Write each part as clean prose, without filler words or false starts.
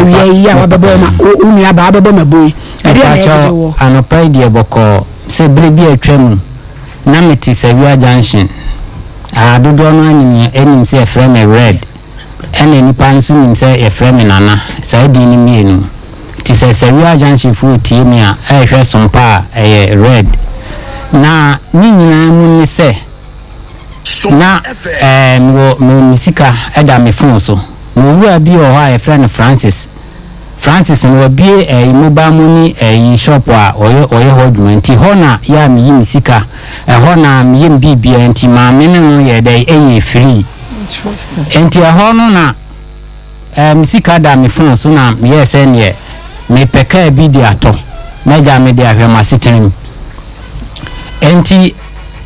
we ya wabebo ma unu ya ba bebo maboy e dia na ejeje wo anopa die boko se brebi atwam na meti Sawia Junction dodo no anyi enim se frame red ene nipa nso nim se e frame nana sa di ni mienu ti se Sawia Junction fu tie mi a ehwe SOMPA red na ni nyina mu ni se na musika eda me phone so no wura bi o ha e friend Francis no bie mobile money shop a oye hodmanti hona ya mi musika hona mi yim bibia enti ma me no ye dey free interesting enti hono na musika da me phone so na me yes ne me peka bi di ato meja me dia hwe ma sitirim enti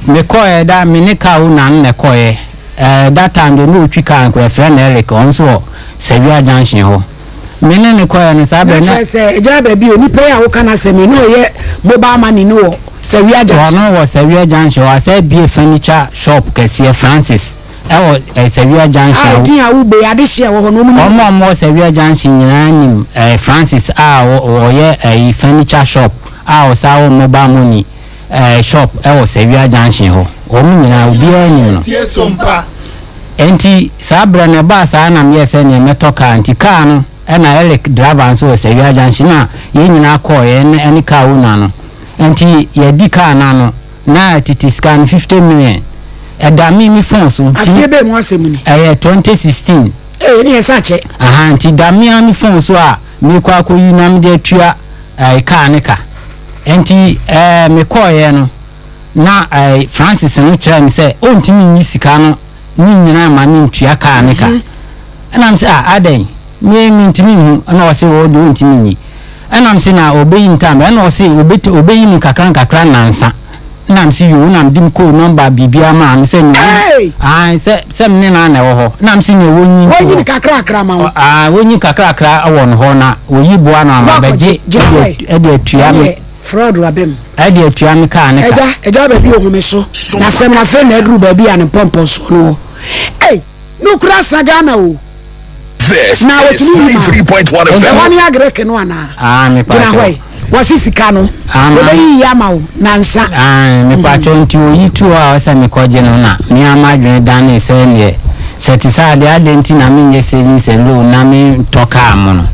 me koye da me ne ka una ne koye that time do no twi kan ko friend Eric onso Sawia Junction ho me ne koye ne sabe na se eja ba bi oni prayer wo kana se me no ye mobile money no Sawia Junction no wo Sawia Junction wa say be furniture shop kese Francis Sawia Junction din a wo be ade hye wo ho no mo Sawia Junction nyina nim Francis wo ye furniture shop o sa wo mobile money shop Sawia Junction ho o mu nyina obi anim no tie SOMPA enti sabra na ba sa na me yese ne metoka anti car no na Eric driver so Sawia Junction na ye nyina call ye ne car una no enti ye di car na no na titi scan 50 million eda mi phone so afie be mo asem ni 2016 ni esa che anti da mi phone so a me kwa akoyi na me de atua car ne ka enti me call ye no na Francis no kira mi say ontimi ni sika no ni nyina ma mi ntua car ne ka and am say aden me ntimi hu na o say wo do ntimi ni and am say na obeyi ntam and o say obeyi ni kakran nansa na am say you na am dim code number bibia ma am say ni say me na wo ho na am say ni wonyi kakra ma wo wonyi kakra awon ho na oyi boa na ma beje e de atua me fraud rabem ade atua me ka ne ka eja ba bi ohome so na sem na friend na dru ba bi an pompo so no no kura sagana o this now is 3.1 FM wani agreke no ana me pa na hoy wasi sika no obeyi ya ma o na nsa me pa tonti oyi tu a wasa me koje no na me amadwene dan ne se ne setisa de adenti na me nye savings and loan na me toka amono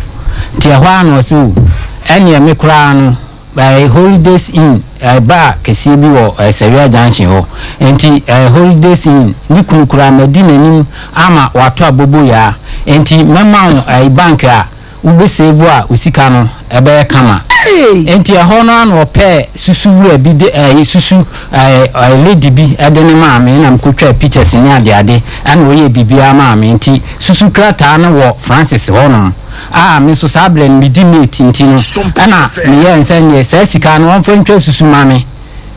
ti ho ano so ene me kura no by holidays in ba kesi bi wo Sawia Junction ho enti holidays in ni kunukura medina nim ama wato abobo ya enti mema bank a ube save a usika no ebe kama enti ho no an ope susu wura bi de susu lady bi edene ma me na mkotwa pictures ni ade an oye bibia ma me enti susu krata no wo Francis ho no me so sablen mi di mate ntino ana me ye nsanye sika no onfo ntwa susu ma me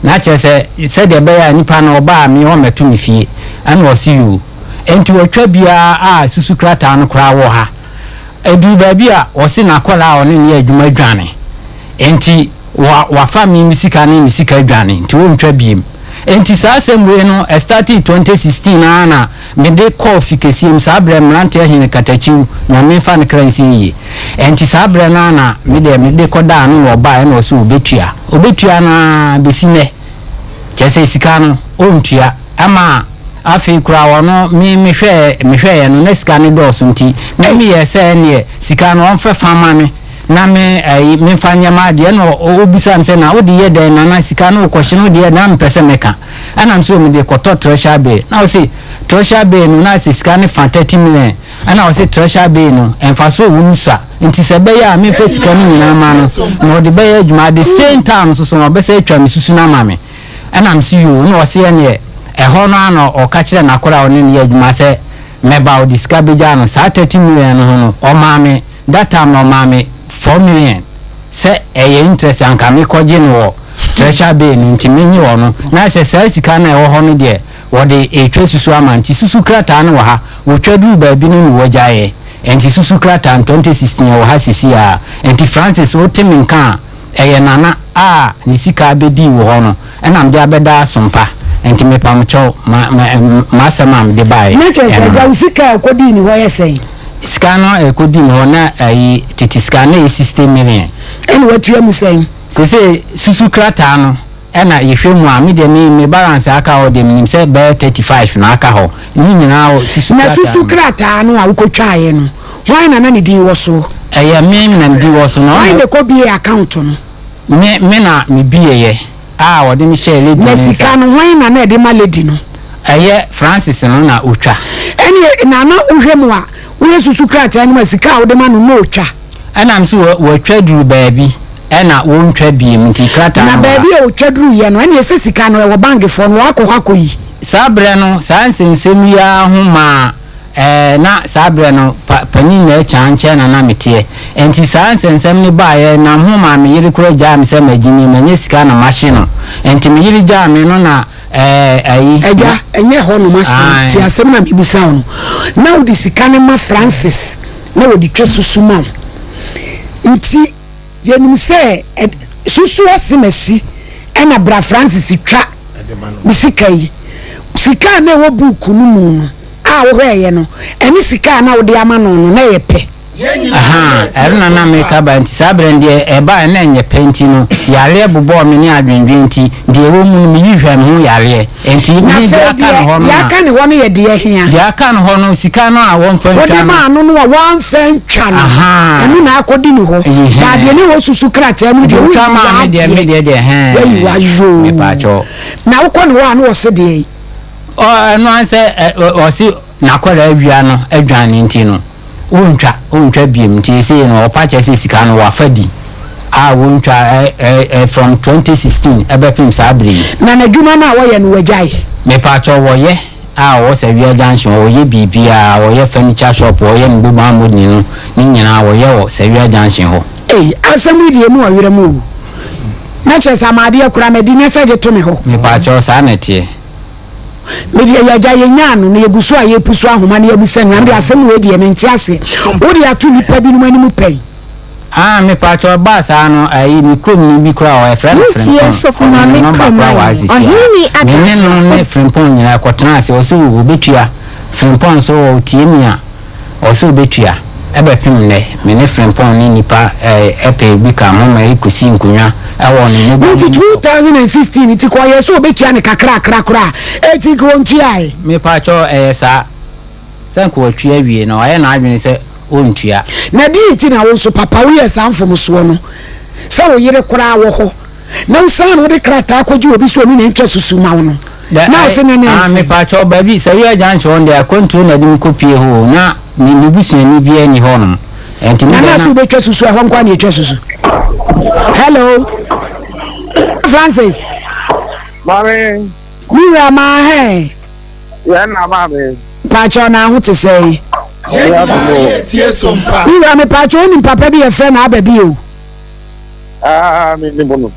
na che se de be ya nipa na oba me o metu me fie ana o see you enti wotwa bia susu krata no kra wo ha edu ba bia o se na kola o ne adwuma dwane enti wa fa mi sika ne mi sika dwane enti wo ntwa biem enti sa semwe no started 2016 na me de coffee kesiem sabre mrante ahine katachiu na me fa ne currency yi enti sabre na me de koda no wo ba na so obetua na besine chese sika no ontua ama afi kura wono me hwe no na sika ne do so nti me ye se ne sika no onfa fama me na me fanya ma de no obusam se na odi ye de na sika no question odi ye na mpese meka ana mso me de koto treasure bay na o se treasure bay no na sika ne fa 30 million ana o se treasure bay no enfa so wumusa nti se be ya me fa sika ni nyina ma no na odi be ya djuma the same time so no be se atwa me susu na ma me ana msi yo na o se ye ne ho no ana o ka kire na akora oni ne adwuma se meba o diska beja no sa 30 million no o ma me that time no ma me 4 million se interest anka me koje no treasure bay no ntimenyi wo no na se sika na wo ho no de wo de etwa susu amanti susu krata no wo ha wo twadu ba bi no wo jaye enti susu krata 2016 wo ha sisi a enti Francis wo temi nka nana ni sika bedi wo ho no na mde abeda SOMPA enti me pamcho ma samam de bai na che ja usika kodi ni ho yesei Scano a good in honor a titiscana 60 million. And what you am saying? Say Susukratano. And I film one medium me balance aka them himself bear 35 na aka ho. Ni now Susukratano I will try no. Why na nani di woso? Aya me na di woso no. Why the ko be account no? Me na me biye. O de me share lady. Na sika no why na de ma lady no. Aya Francis no na otwa. Eni na na uhwemu a wo Susukratano ma sika wo de ma no otwa. And I'm so we twaduru baby. Ena won twa biem nti krata na baby o twaduru ye no ene esika no e wo bank fo no akọ yi sabre no sansensem ya homa na sabre no pani na chanche na mete enti sansensem ni ba ye na homa me yiri kura jam se magini manye sika na machine enti me yiri jam no na ayi eja enye ho no machine ti asem na bibusa no na wo di sika ne ma Francis na wo di twesusu ma nti yenum se susu asemasi ena bra Francis twa bisikai sika na wo buku no mu no a wo hweye no eni sika na wo de ama no no na yepe erna na meka ba nti sabre ndie eba na enye penti no yare bubo me ni adwendwen nti de wo mu mi yihwa me ho yare enti ni de aka no ho no ya aka ne ho no ye de ahia de aka no ho no sika no a won fa ntwa wo de ma no no won fa ntwa no enu na akodi ni ho ba de ni ho susu krata mu de wo ma me de we wa yo me pa cho na wo ko no wa no wo se de no anse o si na kwara awia no adwane nti no untwa biem ti say no opache say sika no wafadi untwa from 2016 ebepim sabri na dwuma na wo ye no wajai me pa cho wo ye wo se wi junction wo ye bibia wo ye furniture shop wo ye nbu ba modni no ni nyina wo ye wo se wi junction ho asemu die mu awere mu na che samade akura medi ne se je to me ho me pa cho sa na tie media ya jaye nyanu na yegusu a yepusu ahoma na yebusa nwa ndi asem we die menti ase wo de atu nipa bi no animu pen me pa cho ba sa no ayi ni krom ni bi kra o friend tie so for na me krom ohini ata no ne frimpon nyina kwotena ase o so wo betua frimpon so o tie mia o so betua ebe pim ne me ne frimpon ni nipa epe bi ka mo ma ikusi nkunwa ewo ne no 2016 ti kwa yeso betua ne kakra eti ko nti ai me pa cho sa sanko atwa wie no aye na adwene se ontua na di ti na wo so papa wo yes amfom so no se wo yire kura wo ho na usan wo de krata akoji obi so ni ntwa susu ma wo no na se ne me pa cho ba bi se wi ajancho on de akontu na dim kopie ho na ni busu ni bi ani ho no enti na so be twa susu ho nkwa na twa susu hello Francis Mami Mira ma he ya na mami pacho na hu te sei tie SOMPA Mira me pacho ni papa bi e friend na ababi o mi bono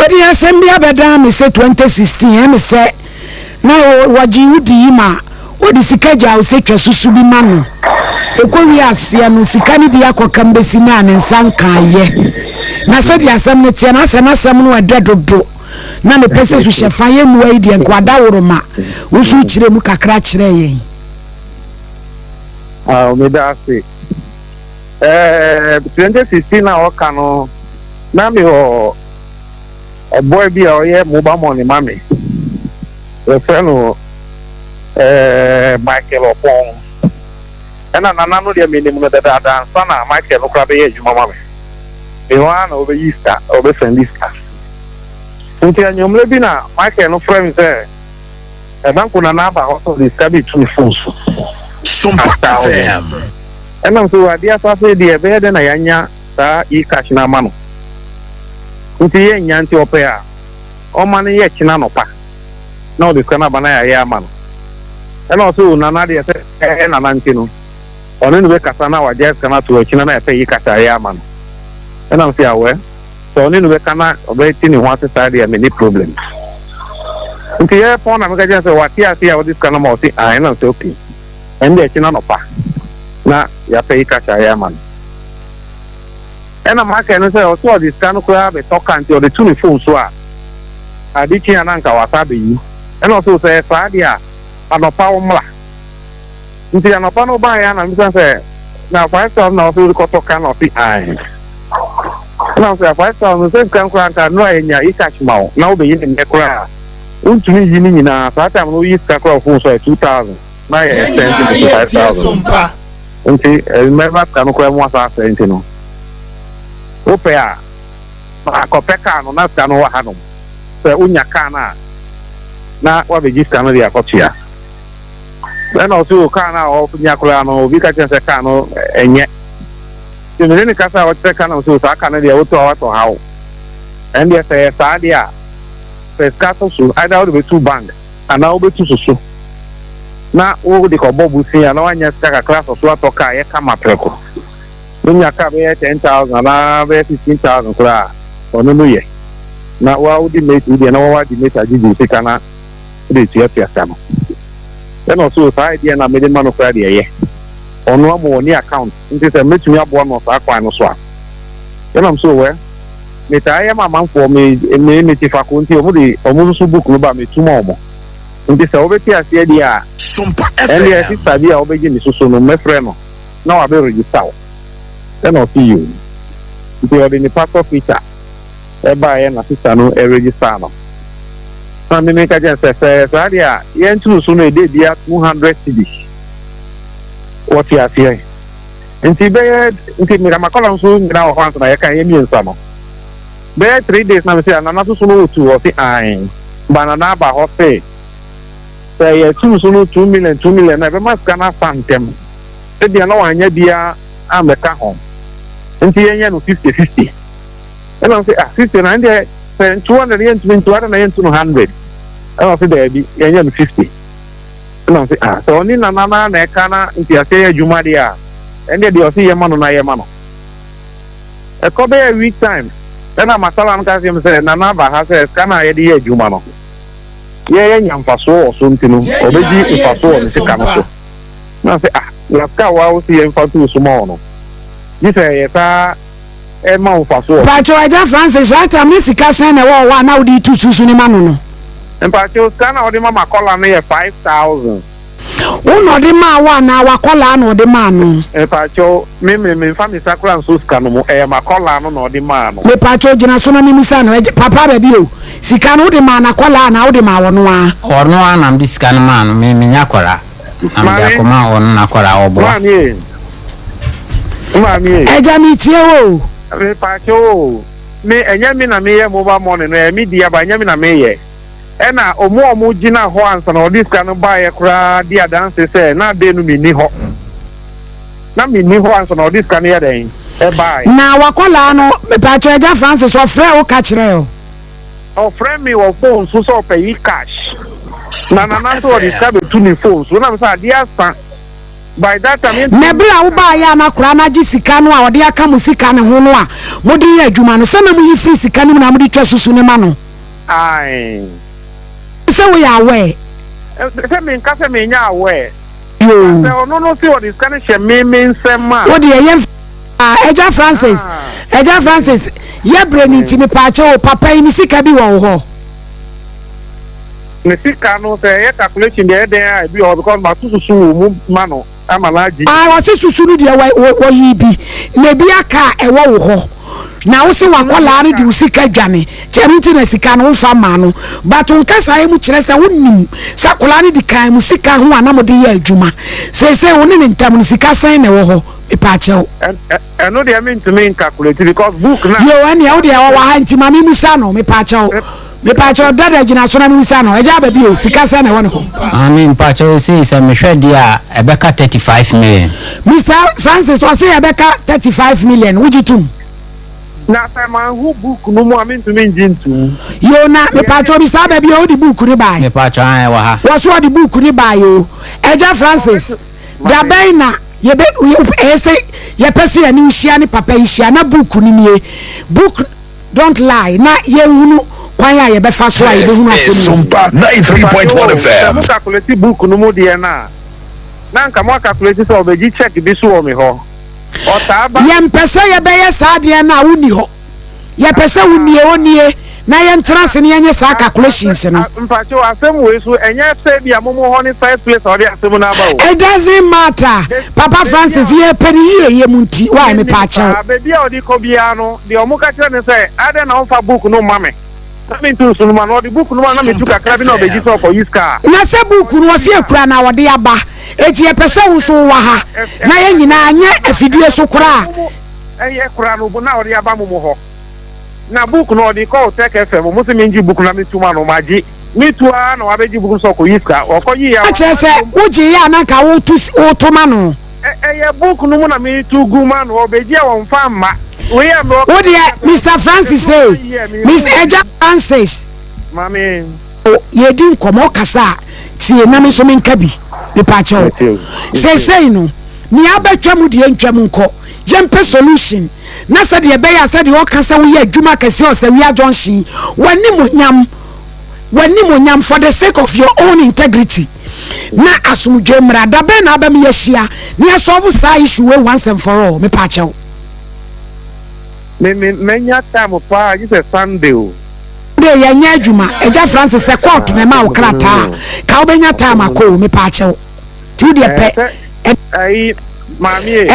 odi asem bi abeda me se 2016 me se na waji udi ma odi sikaja o se twa susu bi ma no ekowi asia no sika ni bi akoka mbesi na ne nsanka ye na se di asem ne tie na asem no adradodo na me pese su shefa ye mu ai de nkwada woroma usu kire mu kakra kire yen me da se 2016 na oka no na me ho boy bi o ye mu ba mo ni mami e freno Michael Opon ena nana no de me ni mu da sana Michael no kra be ye juma mami e wa na obe yista obe sendista nti anyomle bi na Michael no frame say banku na naba hoso discover two phones SOMPA FM ena so adia so say de be de na yanya sa e cash na mano nti ye nya nti ope a o man ye kina no pa na o de kana bana ya mano ena so na na de say na nanti no ono no be kasa na wa just kana to kina na e kasa ya mano ena so awe so ni no be kana obeti ni ho side ya many problems nti ye pon na me ga say what here see how this kana mo see I na so okay and de kina no pa na ya pay kasa ya man ena ma ka no say o so this kana ko ya be talk anti o de two phone so a adi tia na nka wasa be yi ena so say fa dia anopa wo mla nti anopa no ba ya na mi say Now 5,000 now so ko to kan of ai. Now say 5,000 say kan kan no enya ikash mawo. Now be yin ne kura. Untumi yini nyina sa time no yi ska kura phone so 2,000. Na ye expensive 5,000. Nti remember kan ko mo asa senti no. Ope a akọpẹ kaa no na ska no wa hanom sɛ unya kaa na wa be giska no dia kɔtua ɛna ɔso kaa na ɔnya koraa no obi ka kyerɛ sɛ kaa no ɛnyɛ tìmìlì ni kasa a ɔkyerɛ kaa no so saa kaa no deɛ wotɔ a watɔ ha o ɛn deɛ sɛ saa deɛ a sɛ sika to so either wode bɛtu bank anaa wobɛtu soso na wode kɔbɔ busin a na wanyɛ sika kakra sɔ so atɔ kaa yɛ kama prɛko wonya kaa bɛyɛ 10,000 anaa bɛyɛ 15,000 koraa ono no ye na wa udi mate udi na wa di mate agiji sika na de tia no then so sa idea na me de man of radio ye ono amo ni account nti se metumi abo no sa kwa no so a then am so we me ta ya mama for me ti fa ko nti omo so book no ba me tuma omo nti se obeti ase dia SOMPA FM and the sabi a obeji ni so no me frɛ no na wa be register then I'll see you nti o de ni pastor feature eba ya na sister no register no na me make agent say say dia yen tru so no e dey bia 200 cedis what you are here nti be me ma call so na o hanso na ye kan ye mi nsa no be 3 days na me say na so no tu o say ai banana ba ho say ye tru so no 2 million na be mas kana fantem e dia na wanya bia ameka ho nti yen no 50 and I say, 50 and 200 yen to 200. And I say, there be 50. And I say, so only Nana Nekana, if you say Jumadia, and then you see Yamano Nayamano. A couple of week time, then I'm a Salam Cassium said, Nana Bahasa, Kana Edia Jumano. Yeah, young Faso or something, or maybe Faso and Secano. And I say, Laska was here for 2 small. You say, Pacho Aja Francis that time ni sika sen na wa na odi tu chuchu ni manu no. Pacho kana odi mama kola na 5,000. Uno di ma wa na wa kola na odi ma no. Pacho me family sakura nso sika no mo ma kola no na odi ma no. Me pacho jina so na mi musa no papa ba bi o. Sika no odi ma na kola na odi ma wono a. Ono a na mdi sika no ma no me nya kola. Am dia koma ono na kola obo. Mami. Eja mi tie o. Me pacho me enya mi na me ye mobile money no me dia ba enya mi na me ye e na omo gina ho ansa na odi sika no ba ye kra dia dance say na de no mi ni ho na mi ni ho ansa na odi sika no ye den e ba na wakola no me pacho Eja Francis o frɛ o ka kyerɛ o frɛ me o phone so pay cash na so odi sika be tu ni phone so na me say dia san by that time nebra wo ba ya na kura na gi sika no a odi aka mu sika ne ho no a modi ye adwuma no se na mu yi free sika no na modi twa susu ne ma no ai se wo ya we se me nka se me nya we yo se no se odi sika ne hye me nsema odi ye Eja Francis ye breni ti me pa che o papa ni sika bi wo ho ne sika no se ye calculation de den ai bi o because ma susu mu ma no amalaji wa se susu no de wo yi bi na bi aka ewo wo ho na wo se wakola no de wo sika dwane kyerunti na sika no fa ma no but nka sai mu kyerɛ sɛ wonnim sakola no de kan mu sika ho anamo de ye adwuma se wo ne ntam no sika san na wo ho ipa kyɛw no de mean to me calculate because book na yo ani wo de wa ha nti ma mi musa no me pa kyɛw me pacho dada jina so na mi sa no eja ba bi o sika sa na won ho ami pacho say me hwɛ dia ebeka 35 million Mr Francis o say ebeka 35 million wujitum na say man who book no mo ami to me jintu yo na me pacho bi sa ba bi o di book ni bai me pacho an wa ha wo so di book ni bai o Eja Francis da ben na ye be say ye pese ya ni uhia ni papa ihia na book ni nie book don't lie na ye hunu kwanya ye be fa so ai be hunu afo SOMPA 93.1 FM mo calculate book no mo de na nka mo calculate so obeji check bi so o me ho o ta ba ye mpese ye be ye sa de na wuni ho ye pese wunie onie na ye ntrase ne ye sa calculations no mpacho asem we so enye se bia momo ho ne first place or the asem na ba o it doesn't matter Papa Francis ye peri ye munti why me pa cha baby a odi ko bia no de omo ka kire ne say ade na on fa book no mame na me tu sunu ma no the book no ma na me tu kakra bi na obeji so for use car na se book no se akura na wode aba eti e pese wo so wa ha na ye nyina anye afidie so kura eye kura no bu na ode aba momo ho na book no di call Tech FM mo se menji book na mituma no maji mitua na wabeji book so ko yiska okoyi ya chese uji ya na ka wo tuma no eye book no mo na mitu guma no obeji ya won fama we ya no wo de Mr Francis say Mr Eja Francis mami ye din komo kasa tie na me so menka bi be pa cho say no ni abetwa mu de ntwam nko yempe solution na se de be ya se de o kan se wo ye adwuma kase o se wi junction wani monyam for the sake of your own integrity na asumdwe mra da be na aba me yehia na solve sa issue once and for all me pa chew menya time pa you say Sunday o de ya nya adwuma Eja Francis se court na ma wo krata ka wo benya time akọ me pa chew tu de pe ai mami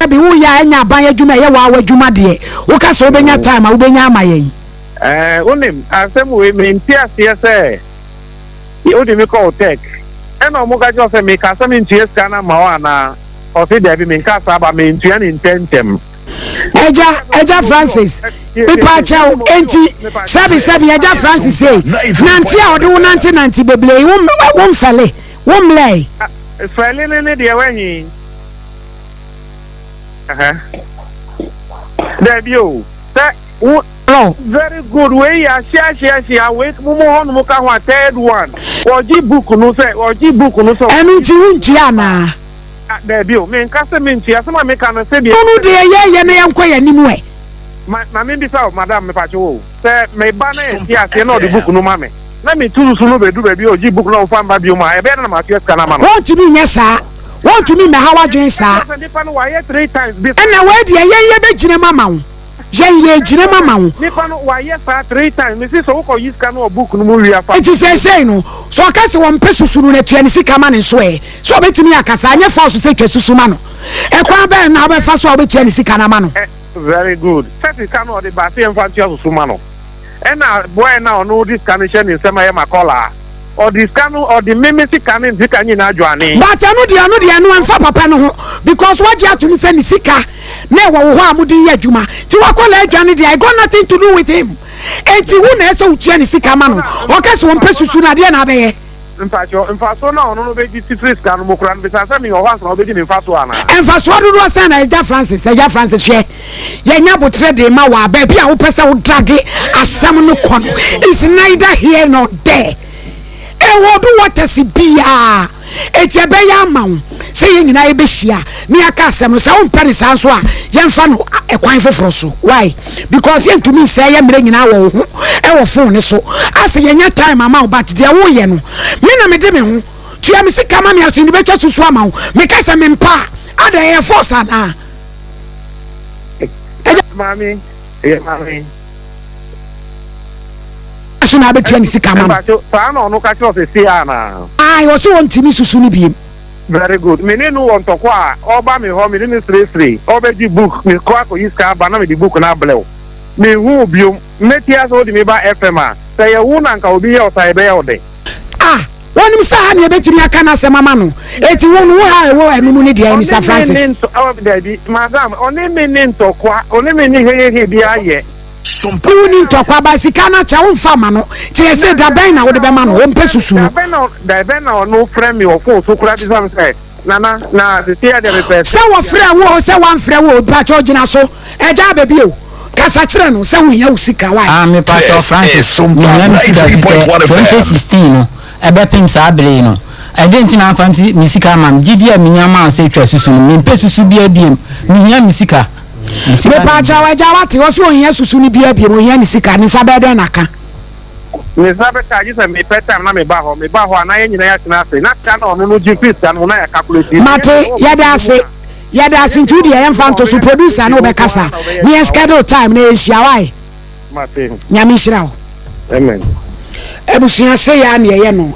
bi wo ya anya ban adwuma ye wa adwuma de wo ka so benya time wo benya amayen onim asem we mentia se o de me call Tech eno mo ga jo se me ka se me ntie ska na ma wa na o se de bi me ka sa ba me ntua ni intentem Eja Francis pipa chao enti sabi Eja Francis say nanti a ode wo nanti beble wo mfele wo mlei fele ne de wenyi there you very good way ya share we mumo hon mo ka ho third one oji book no so enu ti wunti ana there you me nka se me ntia se ma me ka no se bi onu de ye na yanko ya nimu e ma me bi sa madam me pa cho se me ba na ntia se no the book no ma me na me tulu sunu be du be bi oji book no fa mba bi o ma e be na ma tia ska na ma no what to me nyesa what to me me hawa dwen sa nipa no wa ye 3 times bi na we de ye be gine mama wo ye gine mama wo nipa no wa ye fa 3 times me si so ko use ka no book no mu wi afa it is say no so akase won pesusunu na tia ni sika ma ne so e so obetimi akasa anya fa so twa susuma no e kwa be na be fa so obetia ni sika na ma no very good set ka no de ba se mfa tia susuma no e na boy na ono this connection ni sema ye makola or this can or the mimisi can in the can in adwane but anu de anu amfa papa no ho because what you to me say ni sika na wo ho amudi ye adwuma ti wakola adwane de I got nothing to do with him enti hu na ese utia ni sika ma no o ka se won pesusu na de na be ye mfaso na ono no be gi tifris kan mo kura be sa mi o hwa so be gi mfaso ana mfaso do do say na Eja Francis hwe ye nya botre de ma wa ba bia wo pese wo drag asam no kono is neither here nor there wo do what is bia eti be ya mawo say ye nyina ye be hia ni aka asem no sa won pere sa so a ye mfa no ekwan foforo so why because ye ntumi say ye mere nyina wo ho e wo phone ne so ase ye nya time ama but de wo ye no me na me de me ho tia me sika ma me aso ni be twa susu ama wo me ka se me mpa ada ye force ana mami na betua ni sika ma fa na onu ka cho se si ana ai wo so ntimi susu ni biem very good me ne no won toko a oba me ho me ni straight obeji book me ko ako iska ba na me di book na blew me hu biom metia so di me ba FM a say ye wu na nka obi ye o sai be ye ode wonim sa ha ne betumi aka na se mama no eti wonu wo ha wo emu ni dia Mr Francis madam oni me ni ntoko oni me ni he bi aye SOMPA ni ntokwa ba sika na cha won fa ma no ti e se da ben na wo de be ma no won pesusu no da ben na no frame your phone so kura bi sam say na the tear the repair se wo frɛ wo se wan frɛ wo ba cho gina so Eja baby o kasa kire no se wo nya usika why me pa cho Francis SOMPA 93.1 2016 no ebe pim sa abere no identi na fam misika mam gidi a minyama se twa susu no me pesusu bia biem minya misika me pa cha wa ja wati wo so nya susu ni bia biem nya misika ni sabede na ka me sabe ka ji se me peta na me ba ho na ye nyina ya tena se na ka na ono no jifis ka no na ya calculate mate ya da se ntu dia yemfa nto so producer na obekasa ni schedule time na ehia why mate nyami hira amen ebusua se ya na ye no